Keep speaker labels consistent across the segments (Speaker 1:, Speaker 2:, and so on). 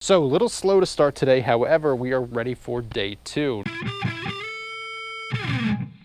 Speaker 1: So a little slow to start today, however, we are ready for day 2.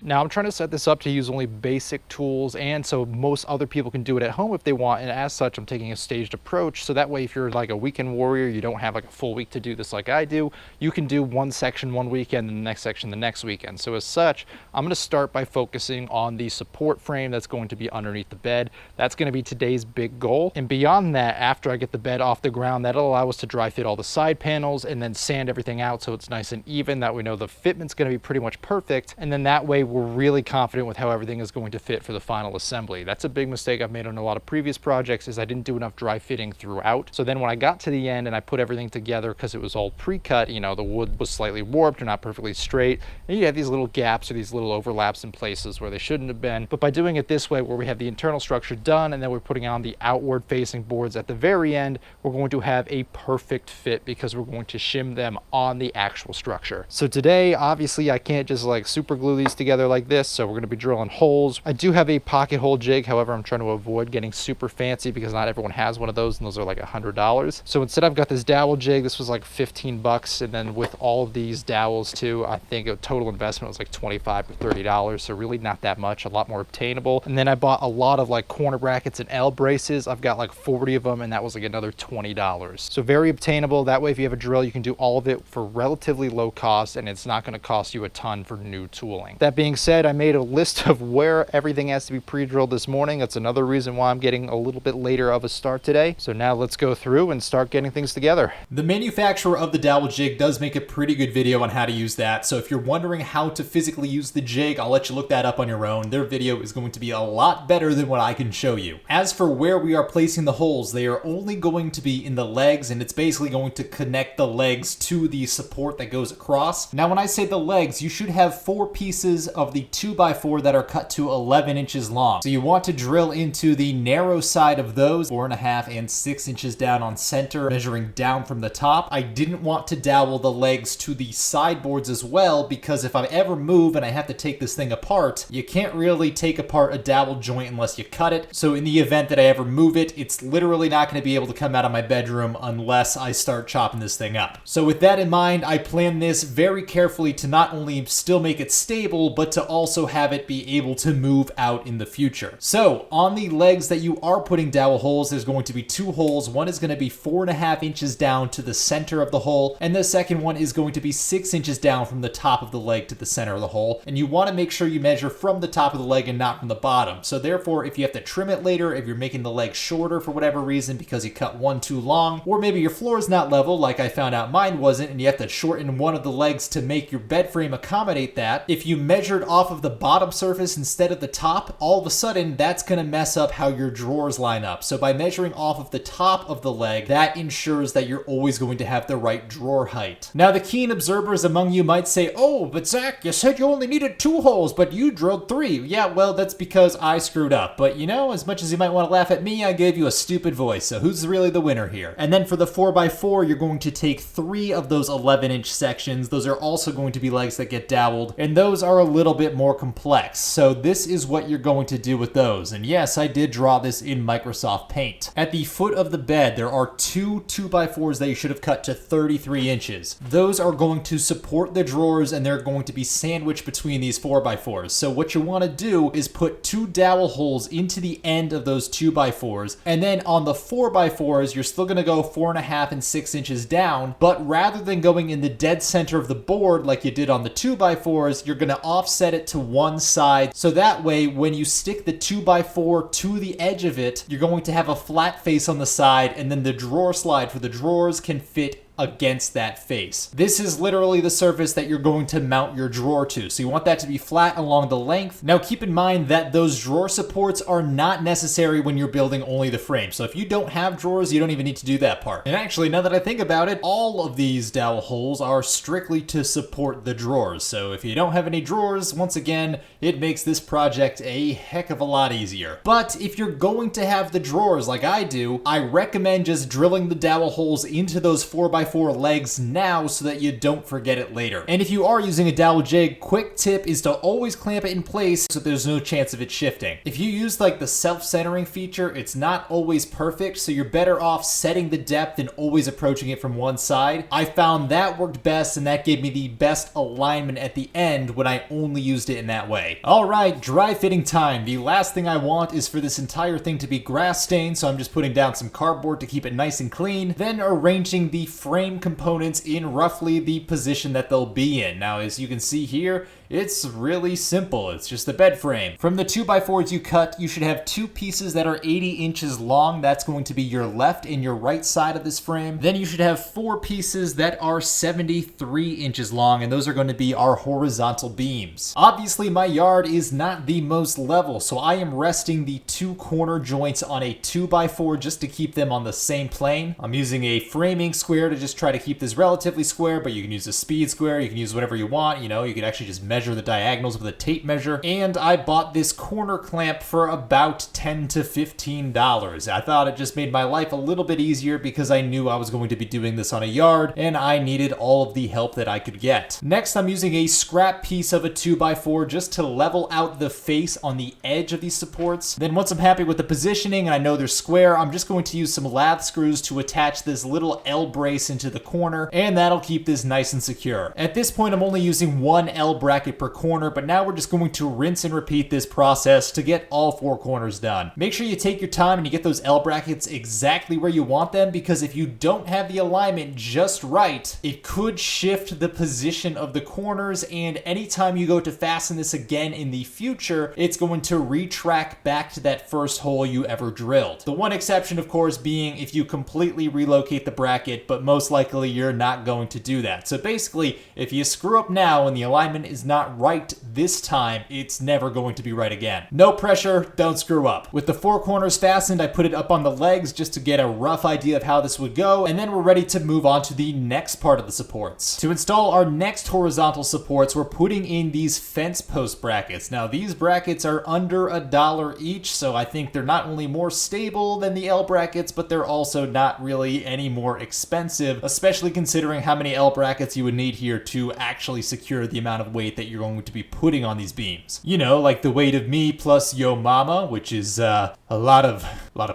Speaker 1: Now I'm trying to set this up to use only basic tools, and so most other people can do it at home if they want, and as such I'm taking a staged approach, so that way if you're like a weekend warrior, you don't have like a full week to do this like I do, you can do one section one weekend and the next section the next weekend. So as such, I'm going to start by focusing on the support frame that's going to be underneath the bed. That's going to be today's big goal, and beyond that, after I get the bed off the ground, that'll allow us to dry fit all the side panels and then sand everything out so it's nice and even, that we know the fitment's going to be pretty much perfect, and then that way we're really confident with how everything is going to fit for the final assembly. That's a big mistake I've made on a lot of previous projects, is I didn't do enough dry fitting throughout. So then when I got to the end and I put everything together, because it was all pre-cut, you know, the wood was slightly warped or not perfectly straight, and you have these little gaps or these little overlaps in places where they shouldn't have been. But by doing it this way, where we have the internal structure done and then we're putting on the outward facing boards at the very end, we're going to have a perfect fit because we're going to shim them on the actual structure. So today, obviously I can't just like super glue these together like this, so we're going to be drilling holes. I do have a pocket hole jig, however I'm trying to avoid getting super fancy because not everyone has one of those, and those are like $100. So instead I've got this dowel jig. This was like 15 bucks, and then with all of these dowels too, I think a total investment was like $25 to $30, so really not that much, a lot more obtainable. And then I bought a lot of like corner brackets and L braces. I've got like 40 of them, and that was like another $20. So very obtainable. That way if you have a drill, you can do all of it for relatively low cost, and it's not going to cost you a ton for new tooling. That being said, I made a list of where everything has to be pre-drilled this morning. That's another reason why I'm getting a little bit later of a start today. So now let's go through and start getting things together.
Speaker 2: The manufacturer of the Dowel Jig does make a pretty good video on how to use that, so if you're wondering how to physically use the jig, I'll let you look that up on your own. Their video is going to be a lot better than what I can show you. As for where we are placing the holes, they are only going to be in the legs, and it's basically going to connect the legs to the support that goes across. Now when I say the legs, you should have 4 pieces of the 2x4 that are cut to 11 inches long. So you want to drill into the narrow side of those, 4.5 and 6 inches down on center, measuring down from the top. I didn't want to dowel the legs to the sideboards as well, because if I ever move and I have to take this thing apart, you can't really take apart a dowel joint unless you cut it. So in the event that I ever move it, it's literally not going to be able to come out of my bedroom unless I start chopping this thing up. So with that in mind, I planned this very carefully to not only still make it stable, but to also have it be able to move out in the future. So on the legs that you are putting dowel holes, there's going to be 2 holes. One is going to be 4.5 inches down to the center of the hole, and the second one is going to be 6 inches down from the top of the leg to the center of the hole. And you want to make sure you measure from the top of the leg and not from the bottom. So therefore, if you have to trim it later, if you're making the leg shorter for whatever reason because you cut one too long, or maybe your floor is not level like I found out mine wasn't, and you have to shorten one of the legs to make your bed frame accommodate that, if you measured off of the bottom surface instead of the top, all of a sudden that's going to mess up how your drawers line up. So by measuring off of the top of the leg, that ensures that you're always going to have the right drawer height. Now the keen observers among you might say, oh, but Zach, you said you only needed 2 holes, but you drilled 3. Yeah, well, that's because I screwed up. But you know, as much as you might want to laugh at me, I gave you a stupid voice, so who's really the winner here? And then for the 4x4, you're going to take 3 of those 11-inch sections. Those are also going to be legs that get doweled, and those are a little bit more complex. So this is what you're going to do with those. And yes, I did draw this in Microsoft Paint. At the foot of the bed, there are 2 2x4s that you should have cut to 33 inches. Those are going to support the drawers, and they're going to be sandwiched between these 4x4s. So what you want to do is put 2 dowel holes into the end of those 2x4s, and then on the 4x4s, you're still going to go 4.5 and 6 inches down, but rather than going in the dead center of the board like you did on the 2x4s, you're going to offset it to one side, so that way when you stick the 2x4 to the edge of it, you're going to have a flat face on the side, and then the drawer slide for the drawers can fit against that face. This is literally the surface that you're going to mount your drawer to. So you want that to be flat along the length. Now keep in mind that those drawer supports are not necessary when you're building only the frame. So if you don't have drawers, you don't even need to do that part. And actually, now that I think about it, all of these dowel holes are strictly to support the drawers. So if you don't have any drawers, once again, it makes this project a heck of a lot easier. But if you're going to have the drawers like I do, I recommend just drilling the dowel holes into those 4x4 2x4 legs now so that you don't forget it later. And if you are using a dowel jig, quick tip is to always clamp it in place so there's no chance of it shifting. If you use like the self-centering feature, it's not always perfect, so you're better off setting the depth and always approaching it from one side. I found that worked best, and that gave me the best alignment at the end when I only used it in that way. Alright, dry fitting time. The last thing I want is for this entire thing to be grass stained, so I'm just putting down some cardboard to keep it nice and clean, then arranging the frame components in roughly the position that they'll be in. Now, as you can see here, it's really simple. It's just the bed frame. From the 2x4s you cut, you should have two pieces that are 80 inches long. That's going to be your left and your right side of this frame. Then you should have four pieces that are 73 inches long, and those are going to be our horizontal beams. Obviously, my yard is not the most level, so I am resting the two corner joints on a 2x4 just to keep them on the same plane. I'm using a framing square to just try to keep this relatively square, but you can use a speed square, you can use whatever you want. You know, you can actually just measure the diagonals with a tape measure. And I bought this corner clamp for about $10 to $15. I thought it just made my life a little bit easier because I knew I was going to be doing this on a yard and I needed all of the help that I could get. Next, I'm using a scrap piece of a 2x4 just to level out the face on the edge of these supports. Then once I'm happy with the positioning and I know they're square, I'm just going to use some lath screws to attach this little L brace into the corner, and that'll keep this nice and secure. At this point, I'm only using one L bracket per corner, but now we're just going to rinse and repeat this process to get all four corners done. Make sure you take your time and you get those L brackets exactly where you want them, because if you don't have the alignment just right, it could shift the position of the corners, and anytime you go to fasten this again in the future, it's going to retract back to that first hole you ever drilled. The one exception, of course, being if you completely relocate the bracket, but most likely you're not going to do that. So basically, if you screw up now and the alignment is not right this time, it's never going to be right again. No pressure, don't screw up. With the four corners fastened, I put it up on the legs just to get a rough idea of how this would go, and then we're ready to move on to the next part of the supports. To install our next horizontal supports, we're putting in these fence post brackets. Now, these brackets are under $1 each, so I think they're not only more stable than the L brackets, but they're also not really any more expensive, especially considering how many L brackets you would need here to actually secure the amount of weight that you're going to be putting on these beams. You know, like the weight of me plus yo mama, which is a lot of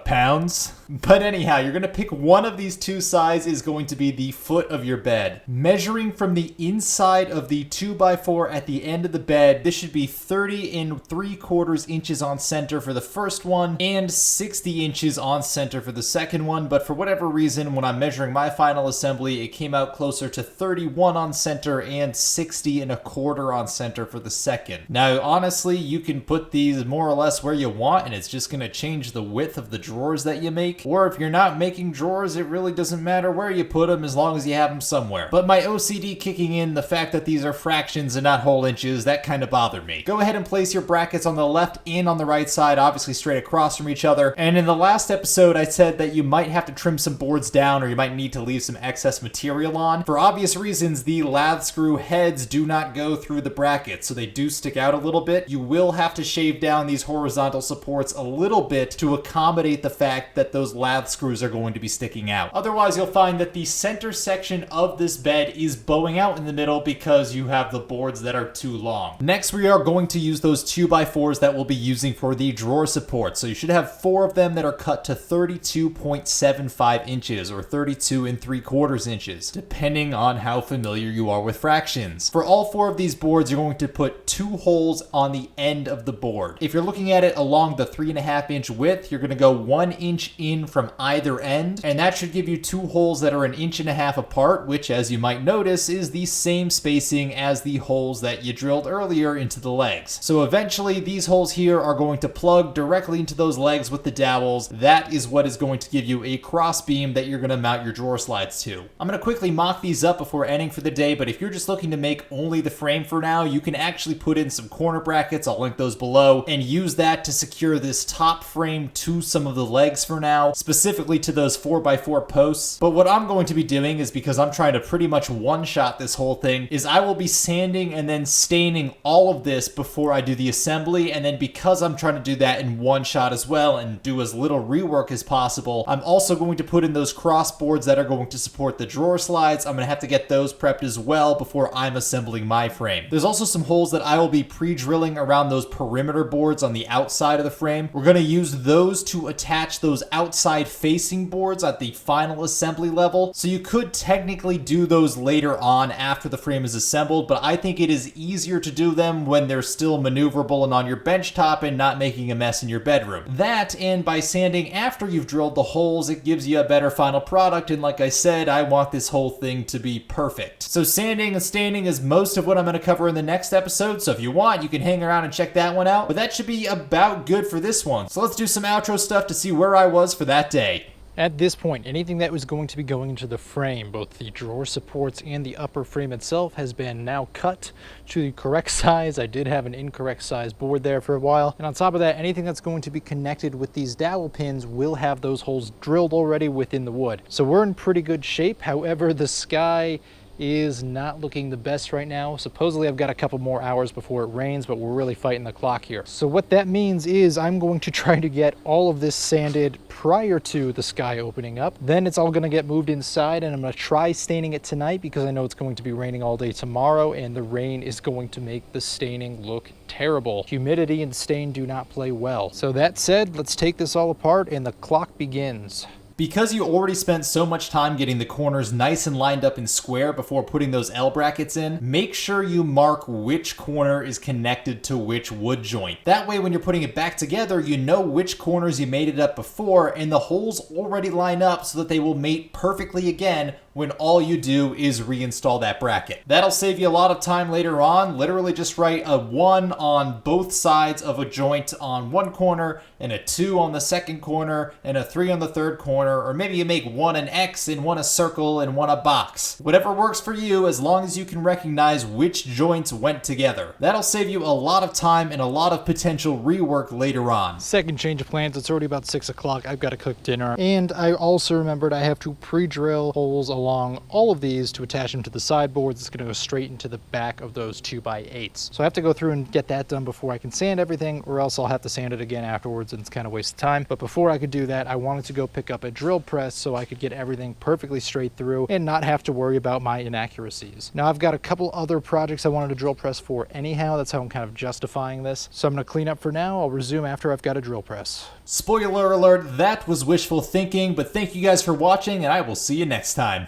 Speaker 2: pounds. But anyhow, you're going to pick one of these two sides is going to be the foot of your bed. Measuring from the inside of the 2x4 at the end of the bed, this should be 30 3/4 inches on center for the first one and 60 inches on center for the second one. But for whatever reason, when I'm measuring my final assembly, it came out closer to 31 on center and 60 1/4 on center for the second. Now, honestly, you can put these more or less where you want, and it's just going to change the width of the drawers that you make. Or if you're not making drawers, it really doesn't matter where you put them as long as you have them somewhere. But my OCD kicking in, the fact that these are fractions and not whole inches, that kind of bothered me. Go ahead and place your brackets on the left and on the right side, obviously straight across from each other. And in the last episode, I said that you might have to trim some boards down, or you might need to leave some excess material on. For obvious reasons, the lath screw heads do not go through the brackets, so they do stick out a little bit. You will have to shave down these horizontal supports a little bit to accommodate the fact that those lath screws are going to be sticking out. Otherwise, you'll find that the center section of this bed is bowing out in the middle because you have the boards that are too long. Next, we are going to use those 2x4s that we'll be using for the drawer support. So you should have four of them that are cut to 32.75 inches or 32 3/4 inches, depending on how familiar you are with fractions. For all four of these boards, you're going to put two holes on the end of the board. If you're looking at it along the 3.5 inch width, you're going to go 1 inch in from either end, and that should give you two holes that are 1.5 inches apart, which, as you might notice, is the same spacing as the holes that you drilled earlier into the legs. So eventually, these holes here are going to plug directly into those legs with the dowels. That is what is going to give you a cross beam that you're going to mount your drawer slides to. I'm going to quickly mock these up before ending for the day, but if you're just looking to make only the frame for now, you can actually put in some corner brackets, I'll link those below, and use that to secure this top frame to some of the legs for now. now, specifically to those 4x4 posts. But what I'm going to be doing is, because I'm trying to pretty much one-shot this whole thing, is I will be sanding and then staining all of this before I do the assembly. And then because I'm trying to do that in one shot as well and do as little rework as possible, I'm also going to put in those cross boards that are going to support the drawer slides. I'm going to have to get those prepped as well before I'm assembling my frame. There's also some holes that I will be pre-drilling around those perimeter boards on the outside of the frame. We're going to use those to attach those outside facing boards at the final assembly level. So you could technically do those later on after the frame is assembled, but I think it is easier to do them when they're still maneuverable and on your bench top and not making a mess in your bedroom. That, and by sanding after you've drilled the holes, it gives you a better final product. And like I said, I want this whole thing to be perfect. So sanding and staining is most of what I'm going to cover in the next episode. So if you want, you can hang around and check that one out. But that should be about good for this one. So let's do some outro stuff to see where I was for that day.
Speaker 1: At this point, anything that was going to be going into the frame, both the drawer supports and the upper frame itself, has been now cut to the correct size. I did have an incorrect size board there for a while. And on top of that, anything that's going to be connected with these dowel pins will have those holes drilled already within the wood. So we're in pretty good shape. However, the sky is not looking the best right now. Supposedly I've got a couple more hours before it rains, but we're really fighting the clock here. So what that means is I'm going to try to get all of this sanded prior to the sky opening up. Then it's all going to get moved inside, and I'm going to try staining it tonight because I know it's going to be raining all day tomorrow, and the rain is going to make the staining look terrible. Humidity and stain do not play well. So that said, let's take this all apart and the clock begins.
Speaker 2: Because you already spent so much time getting the corners nice and lined up and square before putting those L brackets in, make sure you mark which corner is connected to which wood joint. That way when you're putting it back together, you know which corners you made it up before, and the holes already line up so that they will mate perfectly again when all you do is reinstall that bracket. That'll save you a lot of time later on. Literally just write a 1 on both sides of a joint on one corner, and a 2 on the second corner, and a 3 on the third corner, or maybe you make one an X and one a circle and one a box. Whatever works for you, as long as you can recognize which joints went together. That'll save you a lot of time and a lot of potential rework later on.
Speaker 1: Second change of plans, it's already about 6 o'clock. I've got to cook dinner. And I also remembered I have to pre-drill holes along all of these to attach them to the sideboards. It's going to go straight into the back of those 2x8s. So I have to go through and get that done before I can sand everything, or else I'll have to sand it again afterwards and it's kind of a waste of time. But before I could do that, I wanted to go pick up a drill press so I could get everything perfectly straight through and not have to worry about my inaccuracies. Now I've got a couple other projects I wanted to drill press for anyhow. That's how I'm kind of justifying this. So I'm going to clean up for now. I'll resume after I've got a drill press.
Speaker 2: Spoiler alert, that was wishful thinking, but thank you guys for watching, and I will see you next time.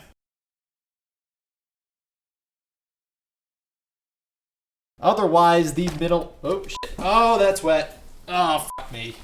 Speaker 2: Otherwise, the middle... Oh, shit. Oh, that's wet. Oh, fuck me.